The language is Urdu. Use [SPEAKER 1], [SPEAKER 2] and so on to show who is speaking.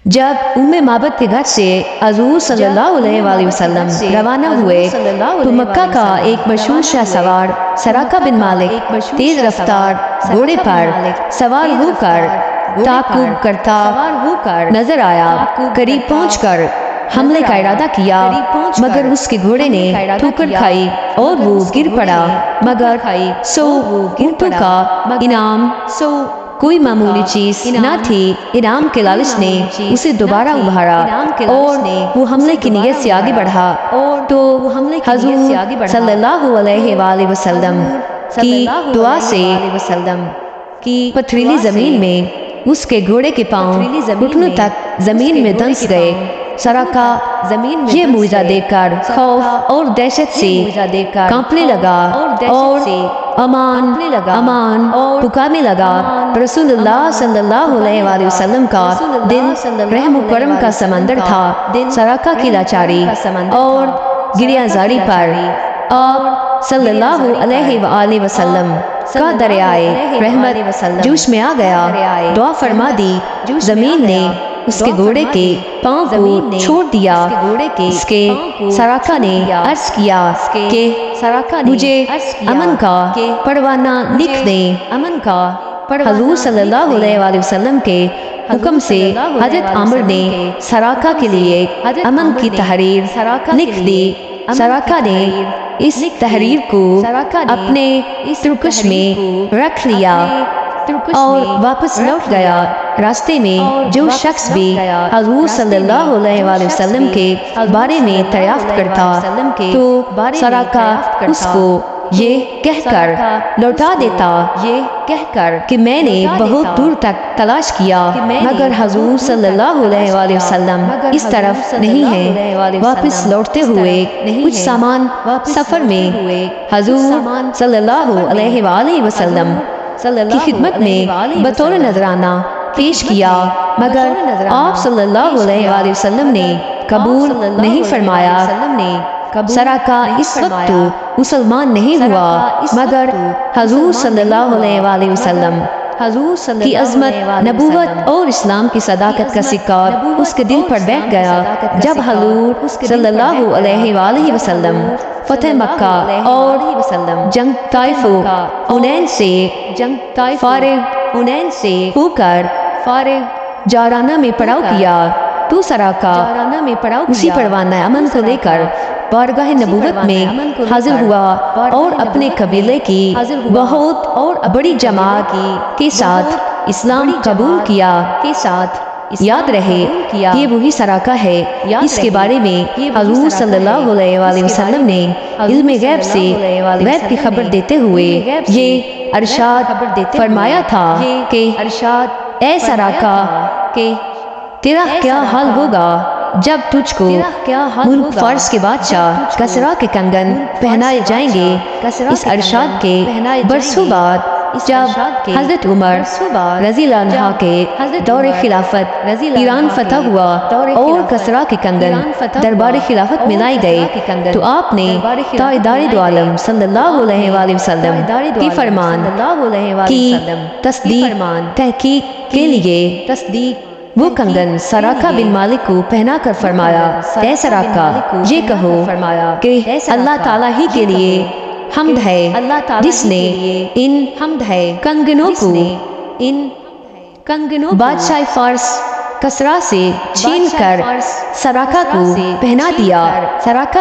[SPEAKER 1] جب معبد کے گھر سے حضور صلی اللہ علیہ وسلم روانہ ہوئے تو مکہ کا ایک مشہور شاہ سوار سراقہ بن مالک تیز رفتار گھوڑے پر سوار ہو کر تعاقب کرتا نظر آیا۔ قریب پہنچ کر حملے کا ارادہ کیا مگر اس کے گھوڑے نے ٹھوکر کھائی اور وہ گر پڑا، مگر اونٹوں کا انعام کوئی معمولی چیز نہ تھی۔ انعام کے لالچ نے اسے دوبارہ ابھارا اور وہ حملے کی نیت سے آگے بڑھا تو حضور صلی اللہ علیہ وآلہ وسلم کی دعا سے پتھریلی زمین میں اس کے گھوڑے کے پاؤں گھٹنوں تک زمین میں دنس گئے۔ سراقہ یہ معجزہ دیکھ کر خوف اور دہشت سے کانپنے لگا اور امان پکارنے لگا۔ رسول اللہ صلی اللہ علیہ وآلہ وسلم کا دل رحم و کرم کا سمندر تھا۔ سراقہ کی لاچاری اور گریہ زاری پر آپ صلی اللہ علیہ وآلہ وسلم کا دریائے رحمت جوش میں آ گیا۔ دعا فرما دی، زمین نے اس کے گھوڑے کے پاؤں کو چھوڑ دیا۔ اس کے سراقہ نے عرض کیا کہ مجھے امن کا پروانہ لکھ دیں۔ حضور صلی اللہ علیہ وآلہ وسلم کے حکم سے حضرت عامر نے سراقہ کے لیے امن کی تحریر لکھ دی۔ سراقہ نے اس تحریر کو اپنے ترکش میں رکھ لیا اور واپس لوٹ گیا۔ راستے میں جو شخص بھی حضور صلی اللہ علیہ وآلہ وسلم کے بارے میں دریافت کرتا تو سراقہ اس کو یہ کہہ کر لوٹا دیتا کہ میں نے بہت دور تک تلاش کیا مگر حضور صلی اللہ علیہ وآلہ وسلم اس طرف نہیں ہے۔ واپس لوٹتے ہوئے کچھ سامان سفر میں حضور صلی اللہ علیہ وآلہ وسلم کی خدمت میں بطور نذرانہ پیش کیا مگر آپ صلی اللہ علیہ وآلہ وسلم نے قبول نہیں فرمایا۔ سراقہ اس وقت تو مسلمان نہیں ہوا مگر حضور صلی اللہ علیہ وآلہ وسلم کی عظمت، نبوت اور اسلام کی صداقت کا سکہ اس کے دل پر بیٹھ گیا۔ جب حضور صلی اللہ علیہ وآلہ وسلم فتح مکہ اور جنگ طائف و حنین سے فارغ ہو کر جارانہ میں پڑاؤ کیا تو سراقہ اسی پروانہ امن کو لے کر بارگاہ نبوت میں حاضر ہوا اور اپنے قبیلے کی بہت بڑی جماعت کے ساتھ اسلام قبول کیا۔ یاد رہے یہ وہی سراقہ ہے اس کے بارے میں حضور صلی اللہ علیہ وآلہ وسلم نے علم غیب سے غیب کی خبر دیتے ہوئے یہ ارشاد فرمایا تھا کہ اے سراقہ تیرا کیا حال ہوگا جب تجھ کو ملک فارس کے بادشاہ کسریٰ کے کنگن پہنائے جائیں گے۔ اس ارشاد کے برسوں بعد جب حضرت عمر رضی اللہ عنہ کے دور خلافت ایران فتح ہوا اور کسریٰ کے کنگن دربار خلافت میں لائے گئے تو آپ نے تاجدار دو عالم صلی اللہ علیہ وآلہ وسلم کی فرمان کی تحقیق کے لیے وہ کنگن سراقہ بن مالک کو پہنا کر فرمایا، اے سراقہ یہ کہو کہ اللہ تعالیٰ ہی کے لیے حمد ہے جس نے ان کنگنوں کو بادشاہ فارس کسریٰ سے چھین کر سراقہ کو پہنا دیا۔ سراقہ